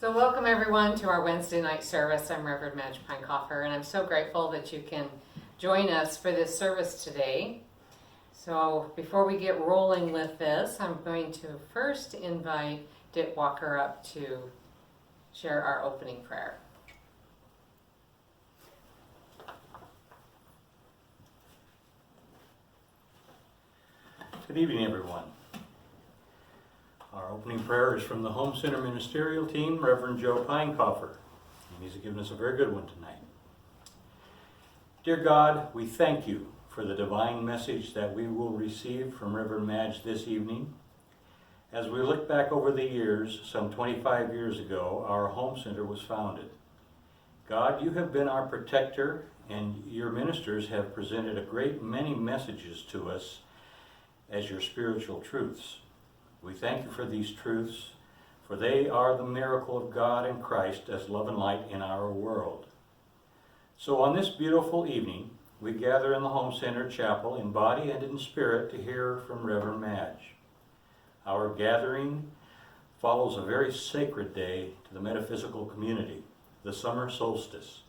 So welcome everyone to our Wednesday night service. I'm Reverend Madge Peinkofer, and I'm so grateful that you can join us for this service today. So before we get rolling with this, I'm going to first invite Dick Walker up to share our opening prayer. Good evening, everyone. Our opening prayer is from the Home Center Ministerial Team, Reverend Joe Peinkofer, and he's given us a very good one tonight. Dear God, we thank you for the divine message that we will receive from Reverend Madge this evening. As we look back over the years, some 25 years ago, our home center was founded. God, you have been our protector, and your ministers have presented a great many messages to us as your spiritual truths. We thank you for these truths, for they are the miracle of God and Christ as love and light in our world. So on this beautiful evening, we gather in the Home Center Chapel in body and in spirit to hear from Reverend Madge. Our gathering follows a very sacred day to the metaphysical community, the summer solstice.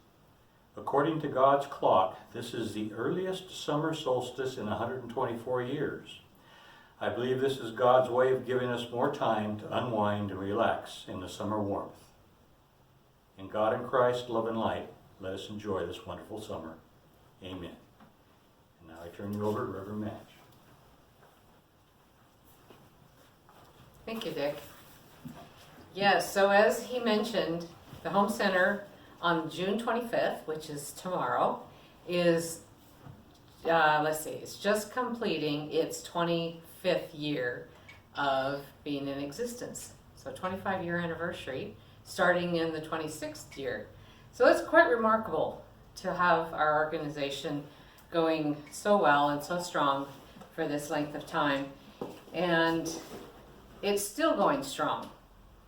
According to God's clock, this is the earliest summer solstice in 124 years. I believe this is God's way of giving us more time to unwind and relax in the summer warmth. In God and Christ, love and light, let us enjoy this wonderful summer. Amen. And now I turn you over to Reverend Madge. Thank you, Dick. Yes, so as he mentioned, the Home Center on June 25th, which is tomorrow, is, it's just completing its 25th year of being in existence. So 25-year anniversary, starting in the 26th year. So it's quite remarkable to have our organization going so well and so strong for this length of time. And it's still going strong.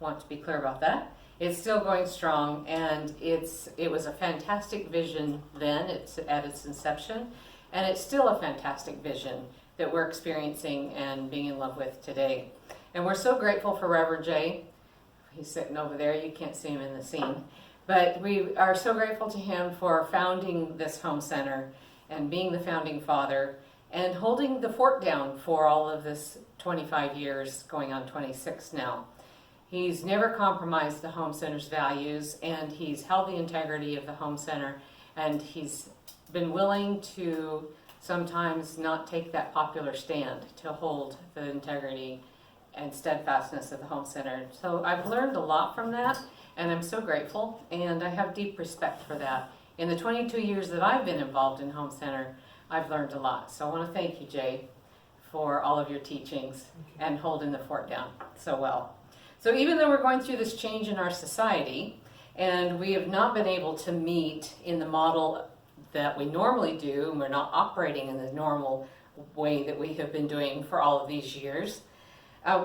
Want to be clear about that. It's still going strong, and it was a fantastic vision then, it's at its inception, and it's still a fantastic vision that we're experiencing and being in love with today. And we're so grateful for Reverend J. He's sitting over there, you can't see him in the scene. But we are so grateful to him for founding this home center and being the founding father and holding the fort down for all of this 25 years, going on 26 now. He's never compromised the home center's values, and he's held the integrity of the home center, and he's been willing to sometimes not take that popular stand to hold the integrity and steadfastness of the home center. So I've learned a lot from that, and I'm so grateful, and I have deep respect for that. In the 22 years that I've been involved in home center, I've learned a lot. So I want to thank you, Jay, for all of your teachings and holding the fort down so well. So even though we're going through this change in our society, and we have not been able to meet in the model that we normally do, and we're not operating in the normal way that we have been doing for all of these years,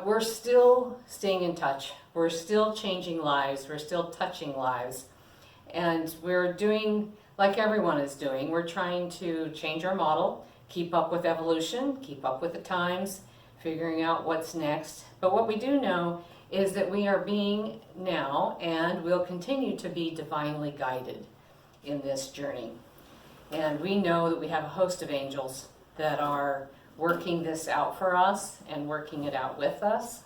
we're still staying in touch. We're still changing lives. We're still touching lives. And we're doing like everyone is doing. We're trying to change our model, keep up with evolution, keep up with the times, figuring out what's next. But what we do know is that we are being now and will continue to be divinely guided in this journey. And we know that we have a host of angels that are working this out for us and working it out with us.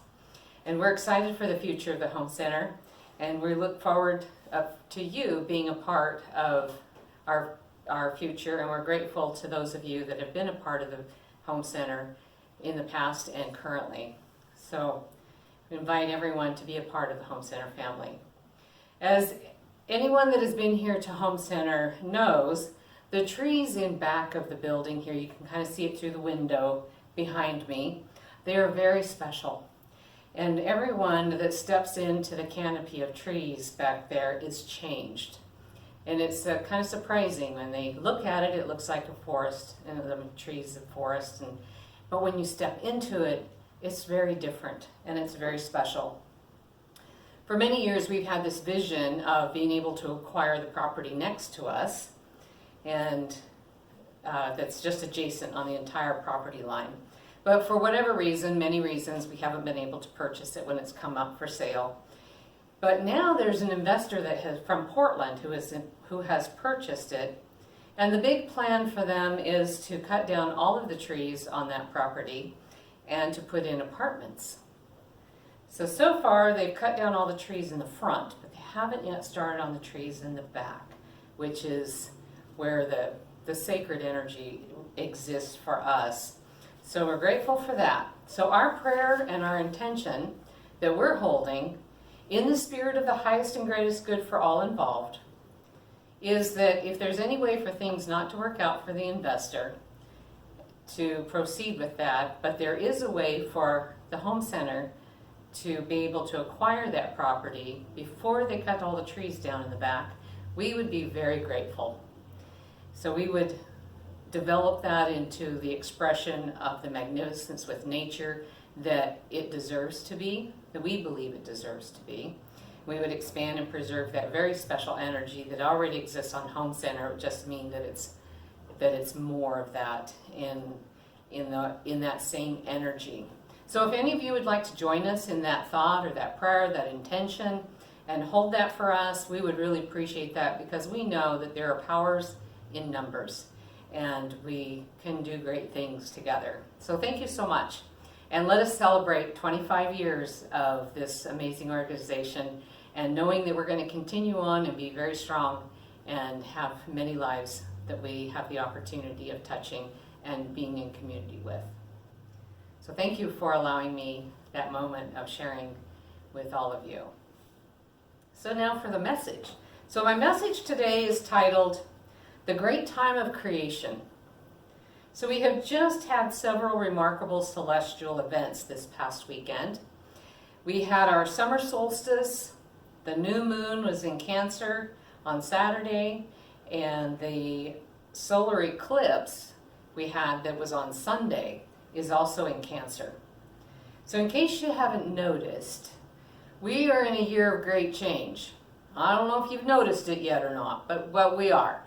And we're excited for the future of the Home Center, and we look forward to you being a part of our future, and we're grateful to those of you that have been a part of the Home Center in the past and currently. So we invite everyone to be a part of the Home Center family. As anyone that has been here to Home Center knows, the trees in back of the building here, you can kind of see it through the window behind me, they are very special. And everyone that steps into the canopy of trees back there is changed. And it's kind of surprising. When they look at it, it looks like a forest, and the trees of forest. But when you step into it, it's very different, and it's very special. For many years, we've had this vision of being able to acquire the property next to us, and that's just adjacent on the entire property line. But for whatever reason, many reasons, we haven't been able to purchase it when it's come up for sale. But now there's an investor from Portland who has purchased it. And the big plan for them is to cut down all of the trees on that property and to put in apartments. So far they've cut down all the trees in the front, but they haven't yet started on the trees in the back, which is where the sacred energy exists for us. So we're grateful for that. So our prayer and our intention that we're holding in the spirit of the highest and greatest good for all involved is that if there's any way for things not to work out for the investor, to proceed with that, but there is a way for the home center to be able to acquire that property before they cut all the trees down in the back, we would be very grateful. So we would develop that into the expression of the magnificence with nature that it deserves to be, that we believe it deserves to be. We would expand and preserve that very special energy that already exists on Home Center. It would just mean that it's more of that in that same energy. So if any of you would like to join us in that thought or that prayer, that intention, and hold that for us, we would really appreciate that, because we know that there are powers in numbers and we can do great things together. So thank you so much. And let us celebrate 25 years of this amazing organization, and knowing that we're going to continue on and be very strong and have many lives that we have the opportunity of touching and being in community with. So thank you for allowing me that moment of sharing with all of you. So now for the message. So my message today is titled, The Great Time of Creation. So we have just had several remarkable celestial events this past weekend. We had our summer solstice, the new moon was in Cancer on Saturday, and the solar eclipse we had that was on Sunday is also in Cancer. So in case you haven't noticed, we are in a year of great change. I don't know if you've noticed it yet or not, but we are.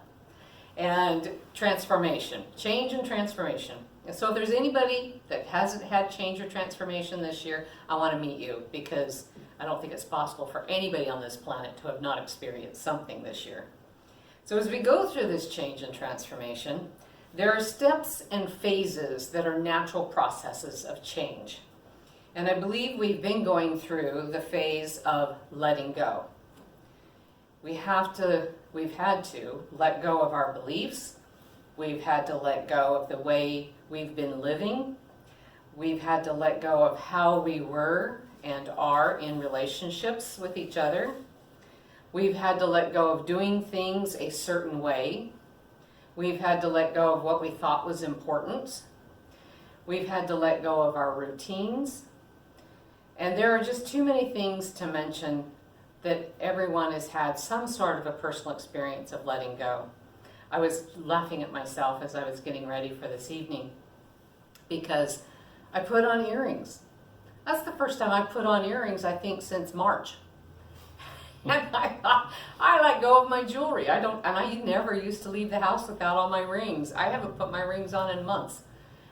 And transformation, change and transformation. And so if there's anybody that hasn't had change or transformation this year, I want to meet you, because I don't think it's possible for anybody on this planet to have not experienced something this year. So as we go through this change and transformation, there are steps and phases that are natural processes of change. And I believe we've been going through the phase of letting go. We've had to let go of our beliefs. We've had to let go of the way we've been living. We've had to let go of how we were and are in relationships with each other. We've had to let go of doing things a certain way. We've had to let go of what we thought was important. We've had to let go of our routines. And there are just too many things to mention that everyone has had some sort of a personal experience of letting go. I was laughing at myself as I was getting ready for this evening, because I put on earrings. That's the first time I put on earrings, I think, since March. And I thought, I let go of my jewelry. I never used to leave the house without all my rings. I haven't put my rings on in months.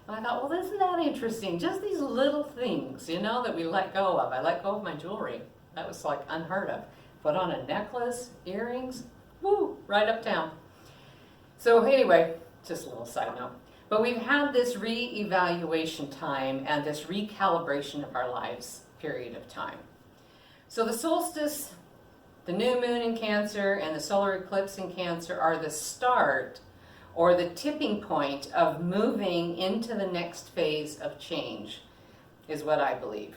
And I thought, well, isn't that interesting? Just these little things, that we let go of. I let go of my jewelry. That was like unheard of. Put on a necklace, earrings, woo, right uptown. So anyway, just a little side note. But we've had this re-evaluation time and this recalibration of our lives period of time. So the solstice, the new moon in Cancer, and the solar eclipse in Cancer are the start or the tipping point of moving into the next phase of change, is what I believe.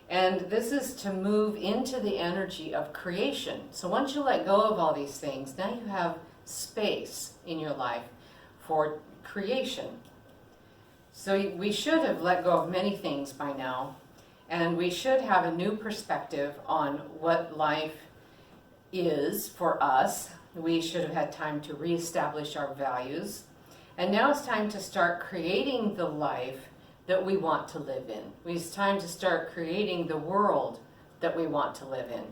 And this is to move into the energy of creation. So once you let go of all these things, now you have space in your life for creation. So we should have let go of many things by now, and we should have a new perspective on what life is for us. We should have had time to reestablish our values. And now it's time to start creating the life that we want to live in. It's time to start creating the world that we want to live in.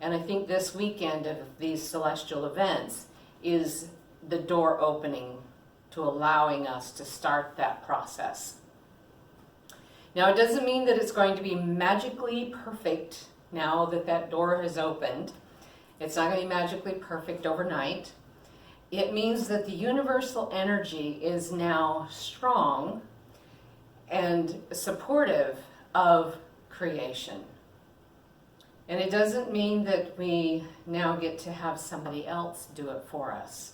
And I think this weekend of these celestial events is the door opening to allowing us to start that process. Now, it doesn't mean that it's going to be magically perfect now that that door has opened. It's not going to be magically perfect overnight. It means that the universal energy is now strong and supportive of creation. And it doesn't mean that we now get to have somebody else do it for us.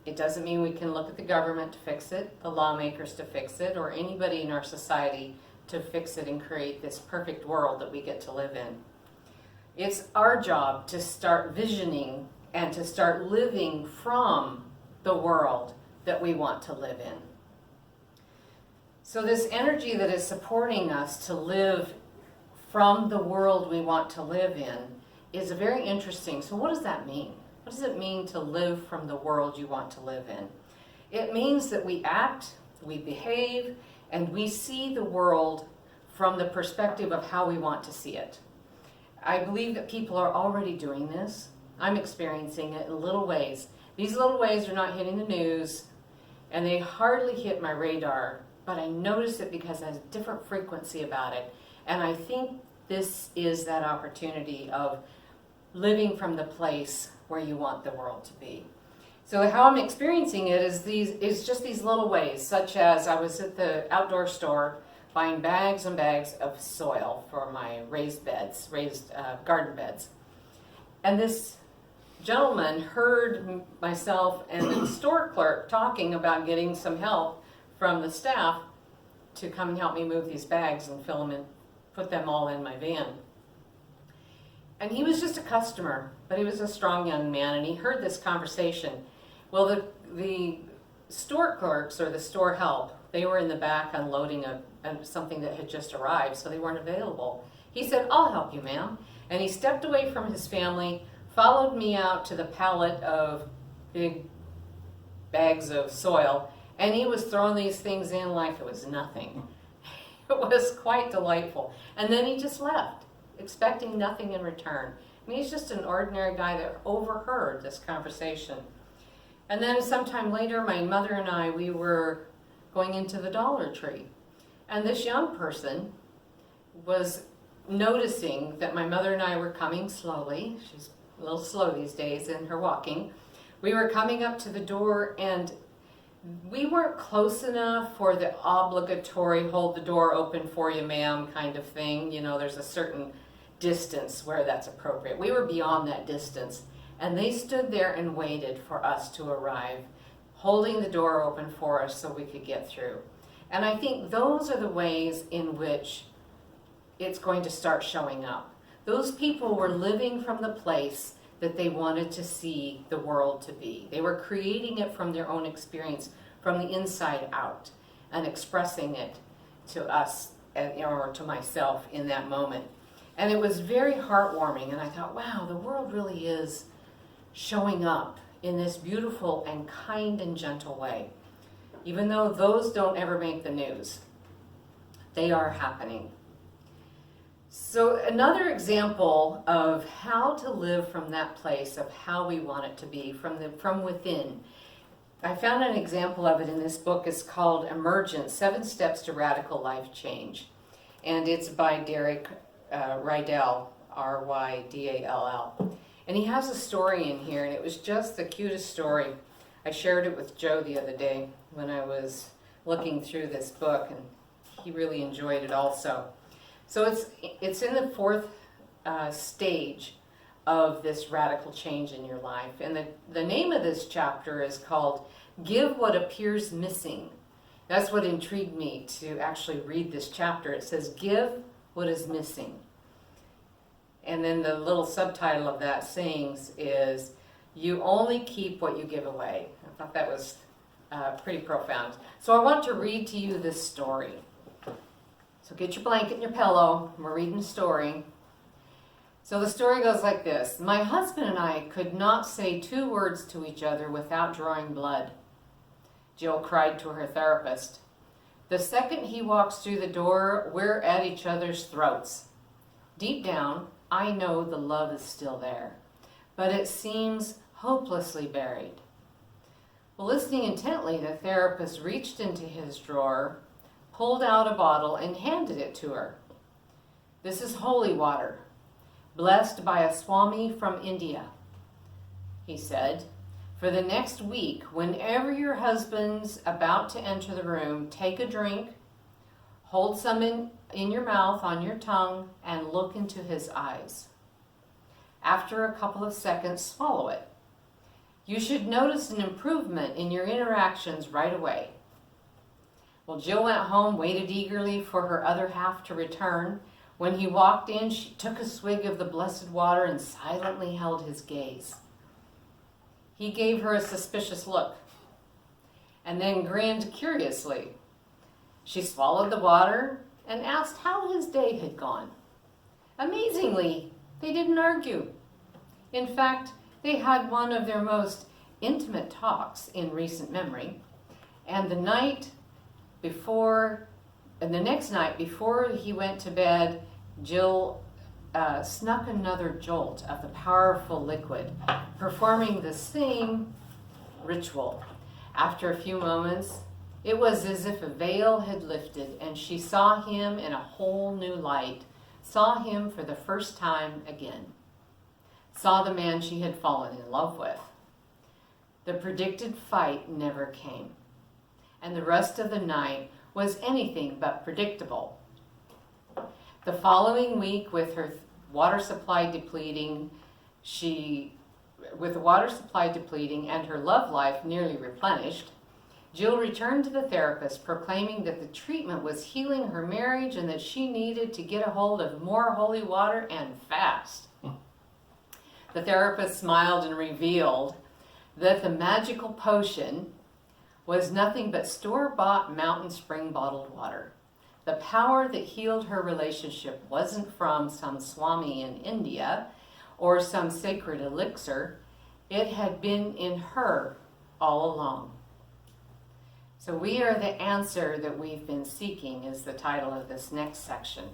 It doesn't mean we can look at the government to fix it, the lawmakers to fix it, or anybody in our society to fix it and create this perfect world that we get to live in. It's our job to start visioning and to start living from the world that we want to live in. So this energy that is supporting us to live from the world we want to live in is very interesting. So what does that mean? What does it mean to live from the world you want to live in? It means that we act, we behave, and we see the world from the perspective of how we want to see it. I believe that people are already doing this. I'm experiencing it in little ways. These little ways are not hitting the news, and they hardly hit my radar, but I notice it because it has a different frequency about it. And I think this is that opportunity of living from the place where you want the world to be. So how I'm experiencing it is just these little ways, such as I was at the outdoor store buying bags and bags of soil for my raised garden beds. And this gentleman heard myself and the store clerk talking about getting some help from the staff to come and help me move these bags and fill them in, put them all in my van. And he was just a customer, but he was a strong young man, and he heard this conversation. Well, the store clerks or the store help, they were in the back unloading something that had just arrived, so they weren't available. He said, "I'll help you, ma'am." And he stepped away from his family, followed me out to the pallet of big bags of soil, and he was throwing these things in like it was nothing. It was quite delightful. And then he just left, expecting nothing in return. I mean, he's just an ordinary guy that overheard this conversation. And then sometime later, my mother and I, we were going into the Dollar Tree. And this young person was noticing that my mother and I were coming slowly. She's a little slow these days in her walking. We were coming up to the door, and we weren't close enough for the obligatory hold the door open for you, ma'am, kind of thing. You know, there's a certain distance where that's appropriate. We were beyond that distance, and they stood there and waited for us to arrive, holding the door open for us so we could get through. And I think those are the ways in which it's going to start showing up. Those people were living from the place that they wanted to see the world to be. They were creating it from their own experience, from the inside out, and expressing it to us, or to myself in that moment. And it was very heartwarming, and I thought, wow, the world really is showing up in this beautiful and kind and gentle way. Even though those don't ever make the news, they are happening. So another example of how to live from that place of how we want it to be, from within. I found an example of it in this book. It's called Emergence, 7 Steps to Radical Life Change. And it's by Derek Rydell, Rydall. And he has a story in here, and it was just the cutest story. I shared it with Joe the other day when I was looking through this book, and he really enjoyed it also. So it's in the 4th stage of this radical change in your life. And the name of this chapter is called Give What Appears Missing. That's what intrigued me to actually read this chapter. It says, Give What Is Missing. And then the little subtitle of that sayings is, You Only Keep What You Give Away. I thought that was pretty profound. So I want to read to you this story. So get your blanket and your pillow. We're reading a story. So the story goes like this. My husband and I could not say 2 words to each other without drawing blood, Jill cried to her therapist. The second he walks through the door, we're at each other's throats. Deep down, I know the love is still there, but it seems hopelessly buried. Well, listening intently, the therapist reached into his drawer, pulled out a bottle, and handed it to her. This is holy water. blessed by a Swami from India. He said, for the next week, whenever your husband's about to enter the room, take a drink, hold some in your mouth, on your tongue, and look into his eyes. After a couple of seconds, swallow it. You should notice an improvement in your interactions right away. Well, Jill went home, waited eagerly for her other half to return. When he walked in, she took a swig of the blessed water and silently held his gaze. He gave her a suspicious look and then grinned curiously. She swallowed the water and asked how his day had gone. Amazingly, they didn't argue. In fact, they had one of their most intimate talks in recent memory, and the next night before he went to bed, Jill snuck another jolt of the powerful liquid, performing the same ritual. After a few moments, it was as if a veil had lifted and she saw him in a whole new light, saw him for the first time again, saw the man she had fallen in love with. The predicted fight never came, and the rest of the night was anything but predictable. The following week, with her water supply depleting and her love life nearly replenished, Jill returned to the therapist, proclaiming that the treatment was healing her marriage and that she needed to get a hold of more holy water and fast. The therapist smiled and revealed that the magical potion was nothing but store-bought mountain spring bottled water. The power that healed her relationship wasn't from some Swami in India or some sacred elixir. It had been in her all along. So we are the answer that we've been seeking is the title of this next section.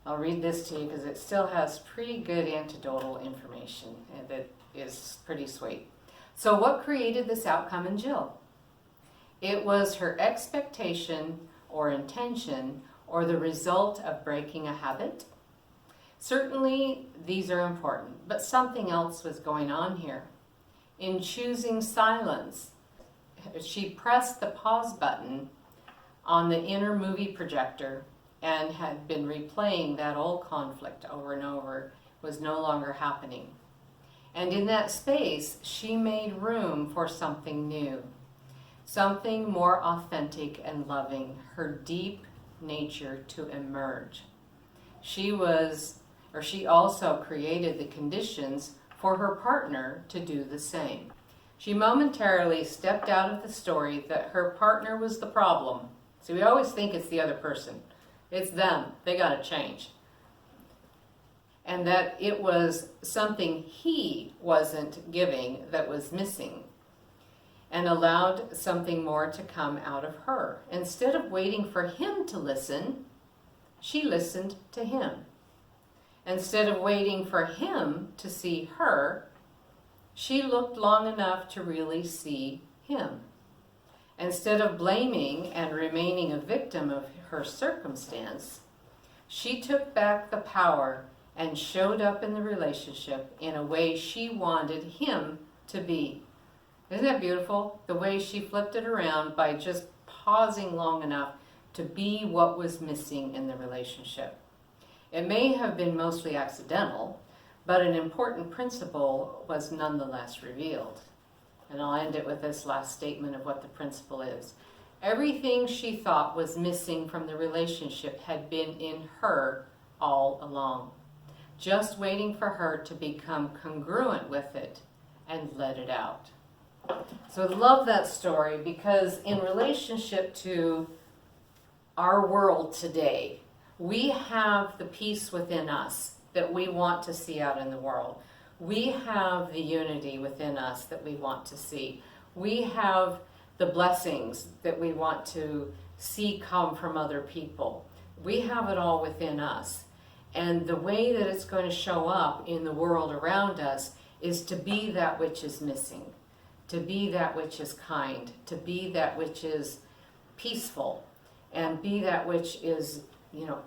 I'll read this to you because it still has pretty good anecdotal information that is pretty sweet. So what created this outcome in Jill? It was her expectation or intention or the result of breaking a habit. Certainly these are important, but something else was going on here. In choosing silence, she pressed the pause button on the inner movie projector and had been replaying that old conflict over and over, was no longer happening. And in that space, she made room for something new, something more authentic and loving, her deep nature to emerge. She also created the conditions for her partner to do the same. She momentarily stepped out of the story that her partner was the problem. So we always think it's the other person. It's them. They got to change. And that it was something he wasn't giving that was missing, and allowed something more to come out of her. Instead of waiting for him to listen, she listened to him. Instead of waiting for him to see her, she looked long enough to really see him. Instead of blaming and remaining a victim of her circumstance, she took back the power and showed up in the relationship in a way she wanted him to be. Isn't that beautiful? The way she flipped it around by just pausing long enough to be what was missing in the relationship. It may have been mostly accidental, but an important principle was nonetheless revealed. And I'll end it with this last statement of what the principle is. Everything she thought was missing from the relationship had been in her all along, just waiting for her to become congruent with it and let it out. So I love that story because in relationship to our world today, we have the peace within us that we want to see out in the world. We have the unity within us that we want to see. We have the blessings that we want to see come from other people. We have it all within us. And the way that it's going to show up in the world around us is to be that which is missing, to be that which is kind, to be that which is peaceful, and be that which is,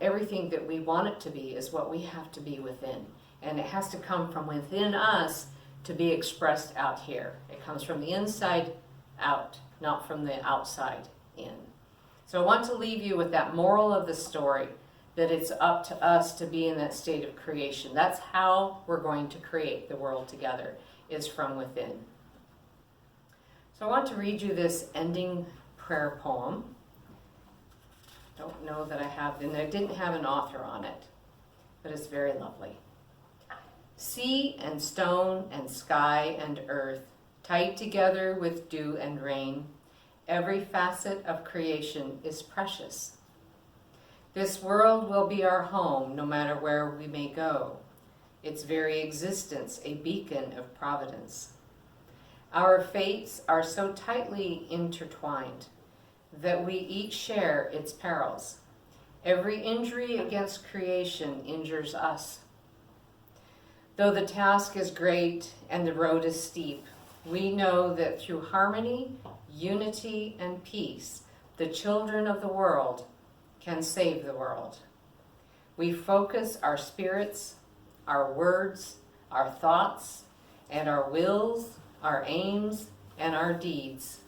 everything that we want it to be is what we have to be within. And it has to come from within us to be expressed out here. It comes from the inside out, not from the outside in. So I want to leave you with that moral of the story, that it's up to us to be in that state of creation. That's how we're going to create the world together, is from within. So I want to read you this ending prayer poem. Don't know that I have, and I didn't have an author on it, but it's very lovely. Sea and stone and sky and earth, tied together with dew and rain, every facet of creation is precious. This world will be our home no matter where we may go, its very existence a beacon of providence. Our fates are so tightly intertwined that we each share its perils. Every injury against creation injures us. Though the task is great and the road is steep, we know that through harmony, unity, and peace, the children of the world can save the world. We focus our spirits, our words, our thoughts, and our wills, our aims, and our deeds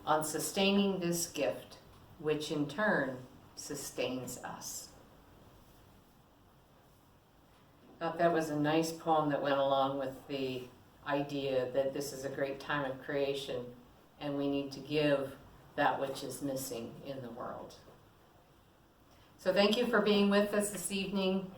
on sustaining this gift, which in turn sustains us. I thought that was a nice poem that went along with the idea that this is a great time of creation and we need to give that which is missing in the world. So thank you for being with us this evening,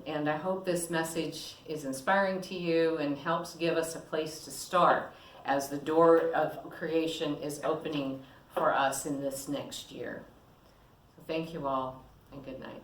and I hope this message is inspiring to you and helps give us a place to start as the door of creation is opening for us in this next year. So thank you all, and good night.